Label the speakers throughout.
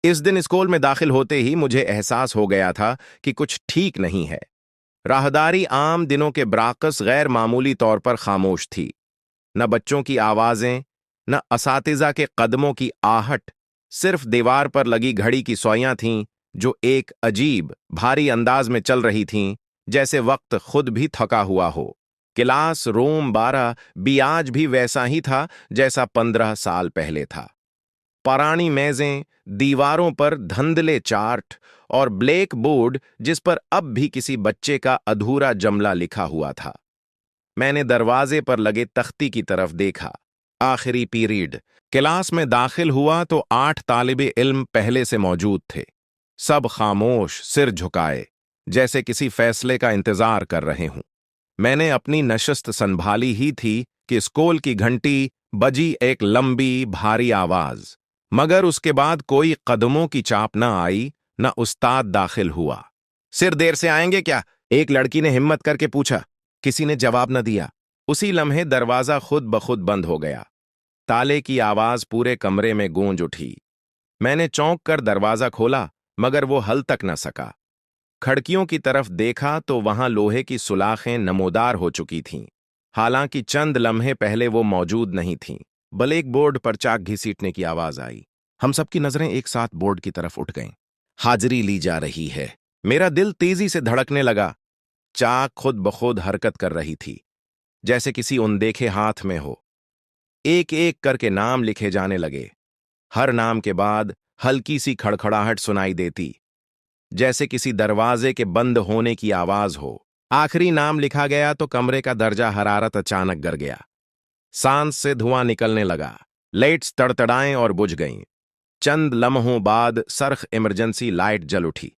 Speaker 1: इस दिन स्कूल में दाखिल होते ही मुझे एहसास हो गया था कि कुछ ठीक नहीं है। राहदारी आम दिनों के बरअक्स गैर मामूली तौर पर खामोश थी। न बच्चों की आवाजें, न असातिज़ा के कदमों की आहट, सिर्फ दीवार पर लगी घड़ी की सुइयां थीं जो एक अजीब, भारी अंदाज में चल रही थीं, जैसे वक्त खुद भी थका हुआ हो। क्लास रूम 12 भी आज भी वैसा ही था जैसा 15 साल पहले था। पुरानी मेजें, दीवारों पर धुंधले चार्ट और ब्लैक बोर्ड जिस पर अब भी किसी बच्चे का अधूरा जमला लिखा हुआ था। मैंने दरवाजे पर लगे तख्ती की तरफ देखा। आखिरी पीरियड। क्लास में दाखिल हुआ तो 8 तालिबे इल्म पहले से मौजूद थे। सब खामोश, सिर झुकाए, जैसे किसी फैसले का इंतजार कर रहे हूं। मैंने अपनी नशस्त संभाली ही थी कि स्कूल की घंटी बजी, एक लंबी भारी आवाज। मगर उसके बाद कोई कदमों की चाप न आई, न उस्ताद दाखिल हुआ। सिर देर से आएंगे क्या? एक लड़की ने हिम्मत करके पूछा। किसी ने जवाब न दिया। उसी लम्हे दरवाजा खुद ब खुद बंद हो गया। ताले की आवाज पूरे कमरे में गूंज उठी। मैंने चौंक कर दरवाजा खोला, मगर वो हल तक न सका। खिड़कियों की तरफ देखा तो वहां लोहे की सुलाखें नमोदार हो चुकी थीं। हालांकि चंद लम्हे पहले वो मौजूद नहीं थीं। ब्लैक बोर्ड पर चाक घसीटने की आवाज आई। हम सबकी नजरें एक साथ बोर्ड की तरफ उठ गईं। हाजिरी ली जा रही है। मेरा दिल तेजी से धड़कने लगा। चाक खुद ब खुद हरकत कर रही थी, जैसे किसी अनदेखे हाथ में हो। एक एक करके नाम लिखे जाने लगे। हर नाम के बाद हल्की सी खड़खड़ाहट सुनाई देती, जैसे किसी दरवाजे के बंद होने की आवाज हो। आखिरी नाम लिखा गया तो कमरे का दर्जा हरारत अचानक गिर गया। सांस से धुआं निकलने लगा। लाइट्स तड़तड़ाएं और बुझ गईं। चंद लम्हों बाद सरख इमरजेंसी लाइट जल उठी,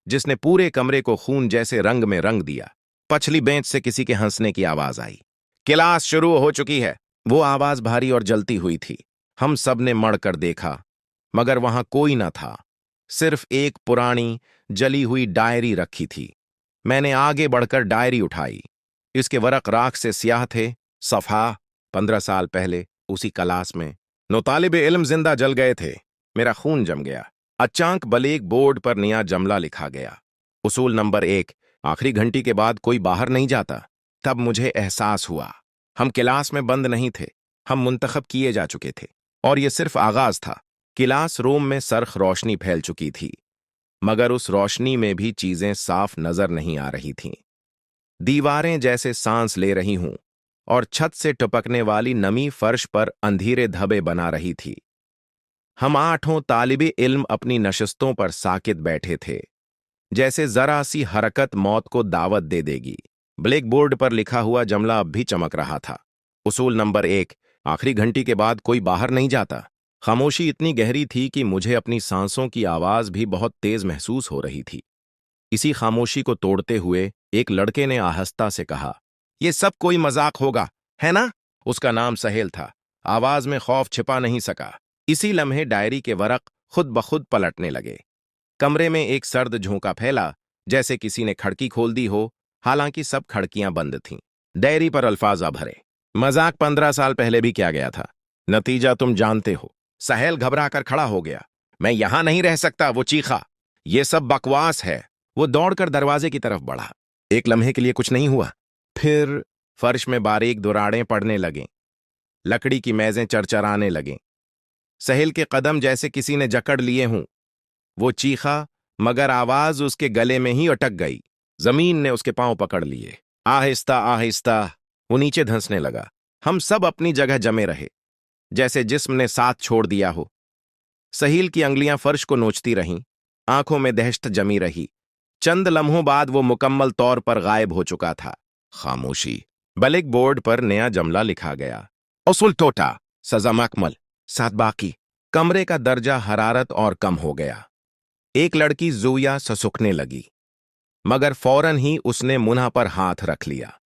Speaker 1: जिसने पूरे कमरे को खून जैसे रंग में रंग दिया। पछली बेंच से किसी के हंसने की आवाज आई। क्लास शुरू हो चुकी है। वो आवाज भारी और जलती हुई थी। हम सब ने मड़कर देखा, मगर वहां कोई न था। सिर्फ एक पुरानी जली हुई डायरी रखी थी। मैंने आगे बढ़कर डायरी उठाई। इसके वरक राख से स्याह थे। सफ़ा 15 साल पहले उसी क्लास में 9 तालिबे इल्म जिंदा जल गए थे। मेरा खून जम गया। अचानक ब्लैक बोर्ड पर नया जमला लिखा गया। उसूल नंबर 1, आखिरी घंटी के बाद कोई बाहर नहीं जाता। तब मुझे एहसास हुआ, हम क्लास में बंद नहीं थे, हम मुंतखब किए जा चुके थे। और यह सिर्फ आगाज था। क्लास रूम में सरख रोशनी फैल चुकी थी, मगर उस रोशनी में भी चीजें साफ नजर नहीं आ रही थीं। दीवारें जैसे सांस ले रही हूं, और छत से टपकने वाली नमी फर्श पर अंधेरे धब्बे बना रही थी। हम 8 तालिबे इल्म अपनी नशस्तों पर साकित बैठे थे, जैसे जरा सी हरकत मौत को दावत दे देगी। ब्लैक बोर्ड पर लिखा हुआ जमला अब भी चमक रहा था। उसूल नंबर 1, आखिरी घंटी के बाद कोई बाहर नहीं जाता। खामोशी इतनी गहरी थी कि मुझे अपनी सांसों की आवाज भी बहुत तेज महसूस हो रही थी। इसी खामोशी को तोड़ते हुए एक लड़के ने आहिस्ता से कहा, "यह सब कोई मजाक होगा, है ना?" उसका नाम सहेल था। आवाज में खौफ छिपा नहीं सका। इसी लम्हे डायरी के वरक खुद ब खुद पलटने लगे। कमरे में एक सर्द झोंका फैला, जैसे किसी ने खिड़की खोल दी हो, हालांकि सब खिड़कियां बंद थीं। डायरी पर अल्फाज भरे, "मजाक 15 साल पहले भी किया गया था। नतीजा तुम जानते हो।" सहेल घबराकर खड़ा हो गया। "मैं यहां नहीं रह सकता," वो चीखा। "यह सब बकवास है।" वो दौड़कर दरवाजे की तरफ बढ़ा। एक लम्हे के लिए कुछ नहीं हुआ। फिर फर्श में बारीक दुराड़ें पड़ने लगें। लकड़ी की मेजें चरचराने लगें। सहेल के कदम जैसे किसी ने जकड़ लिए हों। वो चीखा, मगर आवाज उसके गले में ही अटक गई। जमीन ने उसके पांव पकड़ लिए। आहिस्ता आहिस्ता वो नीचे धंसने लगा। हम सब अपनी जगह जमे रहे, जैसे जिस्म ने साथ छोड़ दिया हो। सहील की अंगलियां फर्श को नोचती रहीं, आंखों में दहशत जमी रही। चंद लम्हों बाद वो मुकम्मल तौर पर गायब हो चुका था। खामोशी। ब्लैक बोर्ड पर नया जमला लिखा गया। उसूल टोटा, सजा मकमल, साथ बाकी। कमरे का दर्जा हरारत और कम हो गया। एक लड़की जोया ससुकने लगी, मगर फौरन ही उसने मुन्ह पर हाथ रख लिया,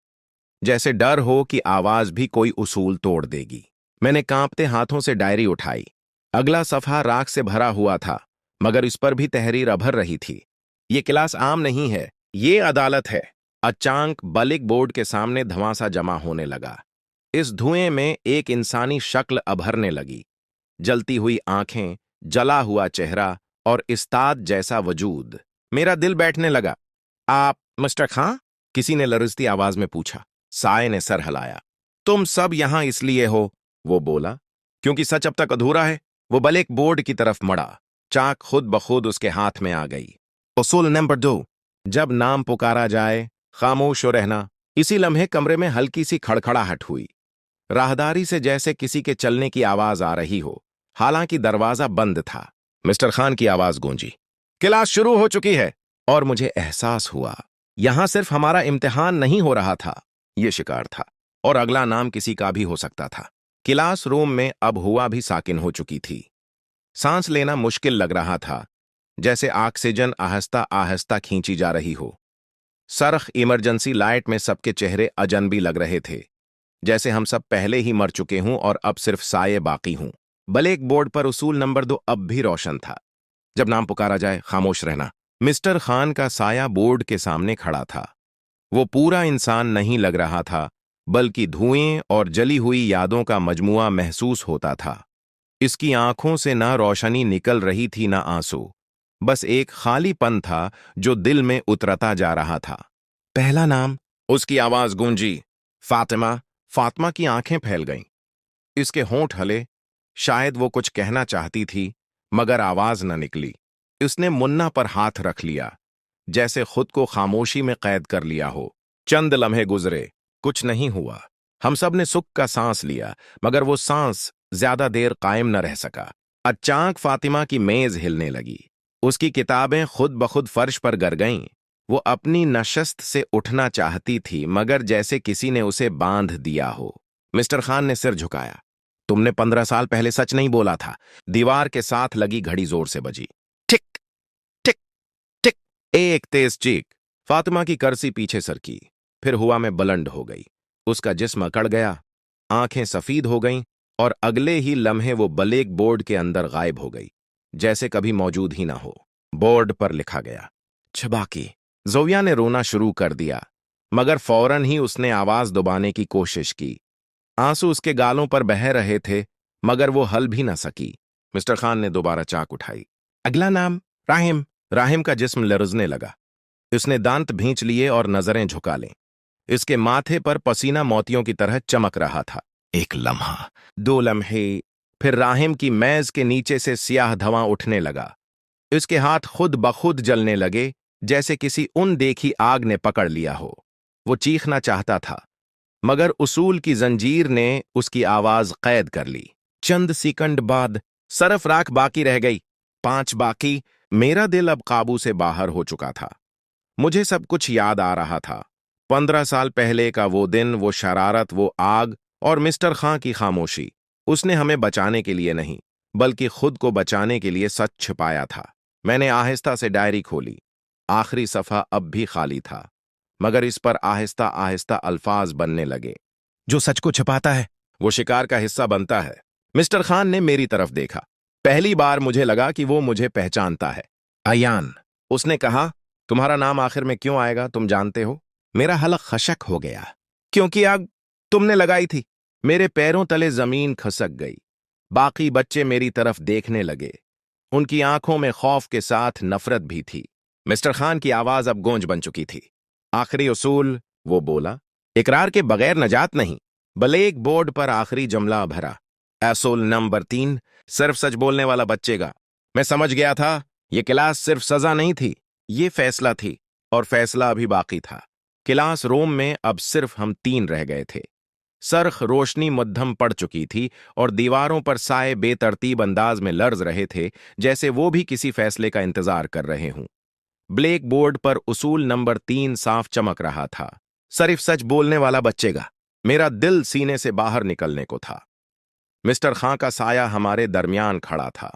Speaker 1: जैसे डर हो कि आवाज भी कोई उसूल तोड़ देगी। मैंने कांपते हाथों से डायरी उठाई। अगला सफ़ा राख से भरा हुआ था, मगर इस पर भी तहरीर अभर रही थी। ये क्लास आम नहीं है, ये अदालत है। अचानक ब्लैक बोर्ड के सामने धमासा जमा होने लगा। इस धुएं में एक इंसानी शक्ल अभरने लगी। जलती हुई आंखें, जला हुआ चेहरा और इस्ताद जैसा वजूद। मेरा दिल बैठने लगा। आप मिस्टर खां? किसी ने लरजती आवाज में पूछा। साये ने सर हिलाया। तुम सब यहां इसलिए हो, वो बोला, क्योंकि सच अब तक अधूरा है। वो ब्लैक बोर्ड की तरफ मड़ा। चाक खुद ब खुद उसके हाथ में आ गई। उसूल नंबर 2, जब नाम पुकारा जाए खामोश हो रहना। इसी लम्हे कमरे में हल्की सी खड़खड़ाहट हुई। राहदारी से जैसे किसी के चलने की आवाज आ रही हो, हालांकि दरवाजा बंद था। मिस्टर खान की आवाज गूंजी, क्लास शुरू हो चुकी है। और मुझे एहसास हुआ, यहां सिर्फ हमारा इम्तिहान नहीं हो रहा था, यह शिकार था, और अगला नाम किसी का भी हो सकता था। क्लास रूम में अब हुआ भी साकिन हो चुकी थी। सांस लेना मुश्किल लग रहा था, जैसे ऑक्सीजन आहिस्ता आहिस्ता खींची जा रही हो। सरख इमरजेंसी लाइट में सबके चेहरे अजनबी लग रहे थे, जैसे हम सब पहले ही मर चुके हों और अब सिर्फ साये बाकी हों। ब्लैक बोर्ड पर उसूल नंबर 2 अब भी रोशन था। जब नाम पुकारा जाए खामोश रहना। मिस्टर खान का साया बोर्ड के सामने खड़ा था। वो पूरा इंसान नहीं लग रहा था, बल्कि धुएं और जली हुई यादों का मजमुआ महसूस होता था। इसकी आंखों से ना रोशनी निकल रही थी ना आंसू, बस एक खालीपन था जो दिल में उतरता जा रहा था। पहला नाम, उसकी आवाज गूंजी, फातिमा। फातिमा की आंखें फैल गईं। इसके होंठ हिले, शायद वो कुछ कहना चाहती थी, मगर आवाज न निकली। उसने मुन्ना पर हाथ रख लिया, जैसे खुद को खामोशी में कैद कर लिया हो। चंद लम्हे गुजरे, कुछ नहीं हुआ। हम सब ने सुख का सांस लिया, मगर वो सांस ज्यादा देर कायम न रह सका। अचानक फातिमा की मेज हिलने लगी। उसकी किताबें खुद ब खुद फर्श पर गिर गईं। वो अपनी नशस्त से उठना चाहती थी, मगर जैसे किसी ने उसे बांध दिया हो। मिस्टर खान ने सिर झुकाया। तुमने 15 साल पहले सच नहीं बोला था। दीवार के साथ लगी घड़ी जोर से बजी। टिक टिक टिक। एक तेज चीख। फातिमा की कर्सी पीछे सरकी, फिर हुआ में बुलंद हो गई। उसका जिस्म अकड़ गया, आंखें सफेद हो गईं, और अगले ही लम्हे वो ब्लैक बोर्ड के अंदर गायब हो गई, जैसे कभी मौजूद ही ना हो। बोर्ड पर लिखा गया, छबाकी। जोया ने रोना शुरू कर दिया, मगर फौरन ही उसने आवाज दबाने की कोशिश की। आंसू उसके गालों पर बह रहे थे, मगर वो हल भी न सकी। मिस्टर खान ने दोबारा चाक उठाई। अगला नाम, राहिम। राहिम का जिस्म लरजने लगा। उसने दांत भींच लिए और नजरें झुका लें। इसके माथे पर पसीना मोतियों की तरह चमक रहा था। एक लम्हा, 2 लम्हे, फिर राहिम की मेज के नीचे से स्याह धुआं उठने लगा। इसके हाथ खुद ब खुद जलने लगे, जैसे किसी अनदेखी आग ने पकड़ लिया हो। वो चीखना चाहता था, मगर उसूल की जंजीर ने उसकी आवाज कैद कर ली। चंद सेकंड बाद सरफ राख बाकी रह गई। 5 बाकी। मेरा दिल अब काबू से बाहर हो चुका था। मुझे सब कुछ याद आ रहा था। 15 साल पहले का वो दिन, वो शरारत, वो आग, और मिस्टर खां की खामोशी। उसने हमें बचाने के लिए नहीं, बल्कि खुद को बचाने के लिए सच छिपाया था। मैंने आहिस्ता से डायरी खोली। आखिरी सफ़ा अब भी खाली था, मगर इस पर आहिस्ता आहिस्ता अल्फाज बनने लगे। जो सच को छिपाता है, वो शिकार का हिस्सा बनता है। मिस्टर खान ने मेरी तरफ देखा। पहली बार मुझे लगा कि वो मुझे पहचानता है। अयान, उसने कहा, तुम्हारा नाम आखिर में क्यों आएगा, तुम जानते हो? मेरा हलक खशक हो गया, क्योंकि आग तुमने लगाई थी। मेरे पैरों तले जमीन खसक गई। बाकी बच्चे मेरी तरफ देखने लगे। उनकी आंखों में खौफ के साथ नफरत भी थी। मिस्टर खान की आवाज अब गूंज बन चुकी थी। आखिरी उसूल, वो बोला, इकरार के बगैर नजात नहीं। ब्लैक बोर्ड पर आखिरी जुमला भरा। एसूल नंबर 3, सिर्फ सच बोलने वाला बच्चेगा। मैं समझ गया था, ये क्लास सिर्फ सजा नहीं थी, ये फैसला थी, और फैसला अभी बाकी था। क्लास रूम में अब सिर्फ हम 3 रह गए थे। सरख रोशनी मध्यम पड़ चुकी थी, और दीवारों पर साए बेतरतीब अंदाज में लर्ज रहे थे, जैसे वो भी किसी फैसले का इंतजार कर रहे हों। ब्लैक बोर्ड पर उसूल नंबर 3 साफ चमक रहा था, सिर्फ सच बोलने वाला बच्चेगा। मेरा दिल सीने से बाहर निकलने को था। मिस्टर खां का साया हमारे दरमियान खड़ा था।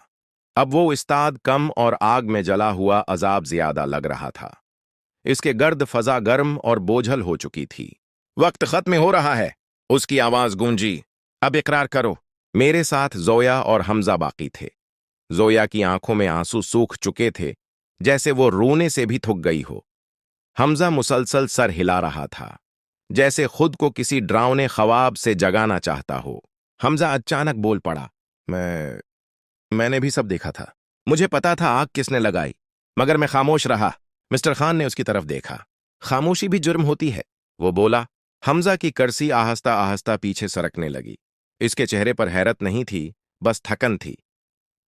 Speaker 1: अब वो उस्ताद कम और आग में जला हुआ अजाब ज्यादा लग रहा था। इसके गर्द फजा गर्म और बोझल हो चुकी थी। वक्त खत्म हो रहा है, उसकी आवाज गूंजी। अब इकरार करो। मेरे साथ जोया और हमजा बाकी थे। जोया की आंखों में आंसू सूख चुके थे, जैसे वो रोने से भी थक गई हो। हमजा मुसलसल सर हिला रहा था, जैसे खुद को किसी डरावने ख्वाब से जगाना चाहता हो। हमजा अचानक बोल पड़ा, मैंने भी सब देखा था। मुझे पता था आग किसने लगाई, मगर मैं खामोश रहा। मिस्टर खान ने उसकी तरफ देखा। खामोशी भी जुर्म होती है, वो बोला। हमजा की कर्सी आहस्ता आहस्ता पीछे सरकने लगी। इसके चेहरे पर हैरत नहीं थी, बस थकन थी।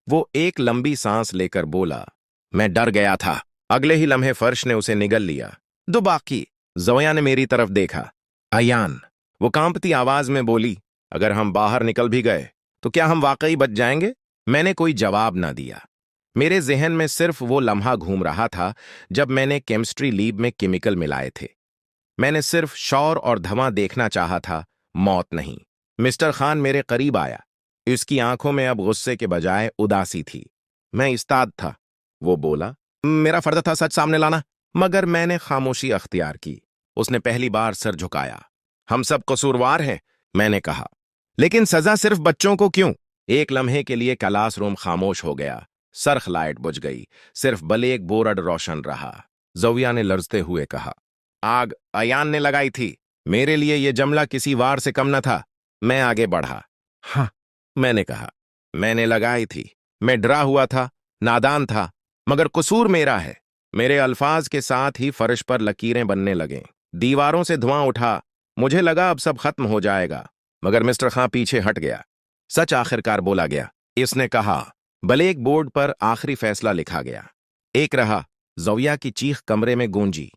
Speaker 1: वो एक लंबी सांस लेकर बोला, मैं डर गया था। अगले ही लम्हे फर्श ने उसे निगल लिया। दो बाकी। ज़ोया ने मेरी तरफ देखा। अयान, वो कांपती आवाज में बोली, अगर हम बाहर निकल भी गए तो क्या हम वाकई बच जाएंगे? मैंने कोई जवाब ना दिया। मेरे जहन में सिर्फ वो लम्हा घूम रहा था जब मैंने केमिस्ट्री लैब में केमिकल मिलाए थे। मैंने सिर्फ शौर और धुआं देखना चाहा था, मौत नहीं। मिस्टर खान मेरे करीब आया। इसकी आंखों में अब गुस्से के बजाय उदासी थी। मैं इस्ताद था। वो बोला, मेरा फर्ज था सच सामने लाना, मगर मैंने खामोशी अख्तियार की। उसने पहली बार सर झुकाया। हम सब कसूरवार हैं, मैंने कहा, लेकिन सजा सिर्फ बच्चों को क्यों? एक लम्हे के लिए क्लासरूम खामोश हो गया। सरख लाइट बुझ गई, सिर्फ ब्लैक बोर्ड रोशन रहा। ज़ोया ने लरजते हुए कहा, आग अयान ने लगाई थी। मेरे लिए यह जमला किसी वार से कम न था। मैं आगे बढ़ा। हाँ, मैंने कहा, मैंने लगाई थी। मैं डरा हुआ था, नादान था, मगर कसूर मेरा है। मेरे अल्फाज के साथ ही फर्श पर लकीरें बनने लगे। दीवारों से धुआं उठा। मुझे लगा अब सब खत्म हो जाएगा, मगर मिस्टर खां पीछे हट गया। सच आखिरकार बोला गया। इसने कहा। ब्लैक बोर्ड पर आखिरी फैसला लिखा गया। एक रहा। ज़ोया की चीख कमरे में गूंजी।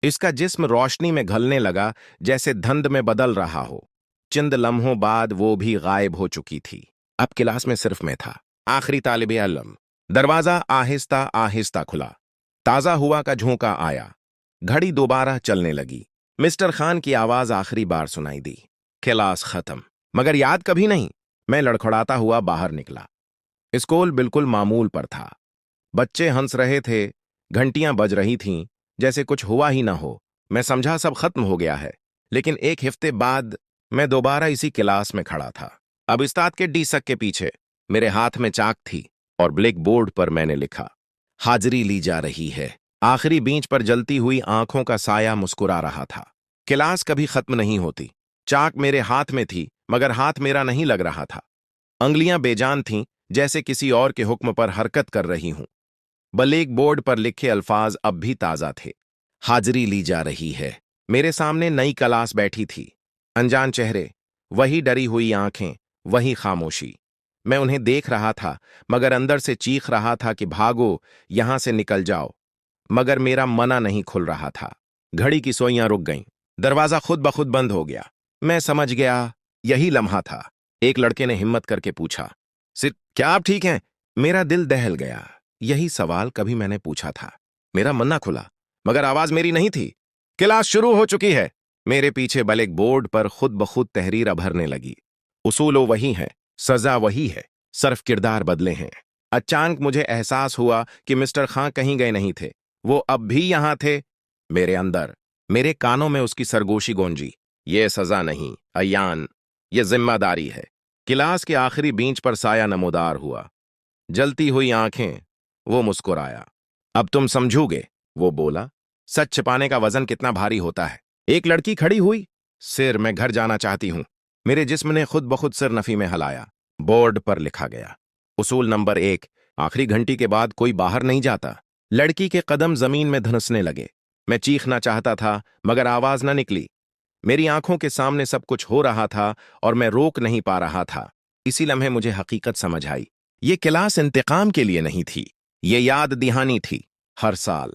Speaker 1: इसका जिस्म रोशनी में घलने लगा, जैसे धुंध में बदल रहा हो। चंद लम्हों बाद वो भी गायब हो चुकी थी। अब क्लास में सिर्फ मैं था, आखिरी तालिबे इल्म। दरवाजा आहिस्ता आहिस्ता खुला। ताजा हुआ का झोंका आया। घड़ी दोबारा चलने लगी। मिस्टर खान की आवाज आखिरी बार सुनाई दी। क्लास खत्म, मगर याद कभी नहीं। मैं लड़खड़ाता हुआ बाहर निकला। स्कूल बिल्कुल मामूल पर था। बच्चे हंस रहे थे, घंटियां बज रही थीं, जैसे कुछ हुआ ही ना हो। मैं समझा सब खत्म हो गया है, लेकिन एक हफ्ते बाद मैं दोबारा इसी क्लास में खड़ा था। अब उस्ताद के डीसक के पीछे। मेरे हाथ में चाक थी और ब्लैक बोर्ड पर मैंने लिखा, हाजिरी ली जा रही है। आखिरी बेंच पर जलती हुई आंखों का साया मुस्कुरा रहा था। क्लास कभी खत्म नहीं होती। चाक मेरे हाथ में थी, मगर हाथ मेरा नहीं लग रहा था। अंगलियां बेजान थीं, जैसे किसी और के हुक्म पर हरकत कर रही हूं। ब्लैक बोर्ड पर लिखे अल्फाज अब भी ताजा थे। हाजिरी ली जा रही है। मेरे सामने नई क्लास बैठी थी। अनजान चेहरे, वही डरी हुई आंखें, वही खामोशी। मैं उन्हें देख रहा था, मगर अंदर से चीख रहा था कि भागो, यहां से निकल जाओ। मगर मेरा मना नहीं खुल रहा था। घड़ी की सुइयां रुक गईं। दरवाजा खुद ब खुद बंद हो गया। मैं समझ गया, यही लम्हा था। एक लड़के ने हिम्मत करके पूछा, सिर क्या आप ठीक हैं? मेरा दिल दहल गया। यही सवाल कभी मैंने पूछा था। मेरा मन ना खुला, मगर आवाज मेरी नहीं थी। क्लास शुरू हो चुकी है। मेरे पीछे ब्लैक बोर्ड पर खुद ब खुद तहरीर अभरने लगी। उसूलो वही है, सजा वही है, सिर्फ किरदार बदले हैं। अचानक मुझे एहसास हुआ कि मिस्टर खां कहीं गए नहीं थे। वो अब भी यहां थे, मेरे अंदर। मेरे कानों में उसकी सरगोशी गूंजी, ये सजा नहीं अयान, ये जिम्मेदारी है। क्लास के आखिरी बेंच पर साया नमोदार हुआ। जलती हुई आंखें। वो मुस्कुराया। अब तुम समझोगे, वो बोला। सच छिपाने का वजन कितना भारी होता है। एक लड़की खड़ी हुई। सिर, मैं घर जाना चाहती हूं। मेरे जिस्म ने खुद ब खुद सिर नफी में हिलाया। बोर्ड पर लिखा गया, उसूल नंबर 1, आखिरी घंटी के बाद कोई बाहर नहीं जाता। लड़की के कदम जमीन में धंसने लगे। मैं चीखना चाहता था, मगर आवाज न निकली। मेरी आंखों के सामने सब कुछ हो रहा था और मैं रोक नहीं पा रहा था। इसी लम्हे मुझे हकीकत समझ आई। ये क्लास इंतकाम के लिए नहीं थी, ये याद दहानी थी। हर साल,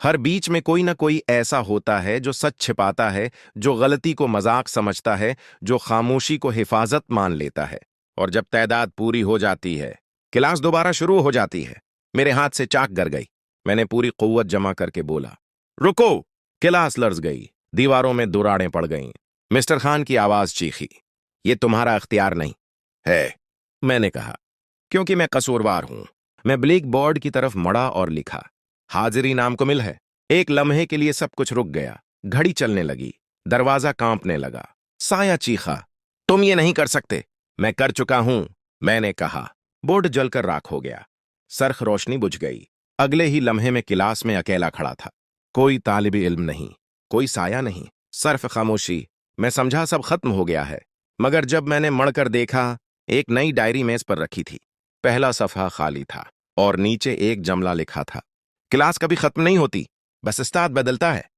Speaker 1: हर बीच में कोई ना कोई ऐसा होता है जो सच छिपाता है, जो गलती को मजाक समझता है, जो खामोशी को हिफाजत मान लेता है। और जब तादाद पूरी हो जाती है, क्लास दोबारा शुरू हो जाती है। मेरे हाथ से चाक गिर गई। मैंने पूरी कुव्वत जमा करके बोला, रुको। क्लास लर्ज गई। दीवारों में दुराड़ें पड़ गईं। मिस्टर खान की आवाज चीखी, ये तुम्हारा अख्तियार नहीं है, मैंने कहा, क्योंकि मैं कसूरवार हूं। मैं ब्लैक बोर्ड की तरफ मुड़ा और लिखा, हाजिरी नामुकम्मिल है। एक लम्हे के लिए सब कुछ रुक गया। घड़ी चलने लगी। दरवाजा कांपने लगा। साया चीखा, तुम ये नहीं कर सकते। मैं कर चुका हूं, मैंने कहा। बोर्ड जलकर राख हो गया। सरख रोशनी बुझ गई। अगले ही लम्हे में क्लास में अकेला खड़ा था। कोई तालिबे इल्म नहीं, कोई साया नहीं, सिर्फ खामोशी। मैं समझा सब खत्म हो गया है, मगर जब मैंने मड़कर देखा, एक नई डायरी मेज पर रखी थी। पहला सफ़ा खाली था और नीचे एक जमला लिखा था। क्लास कभी खत्म नहीं होती, बस उस्ताद बदलता है।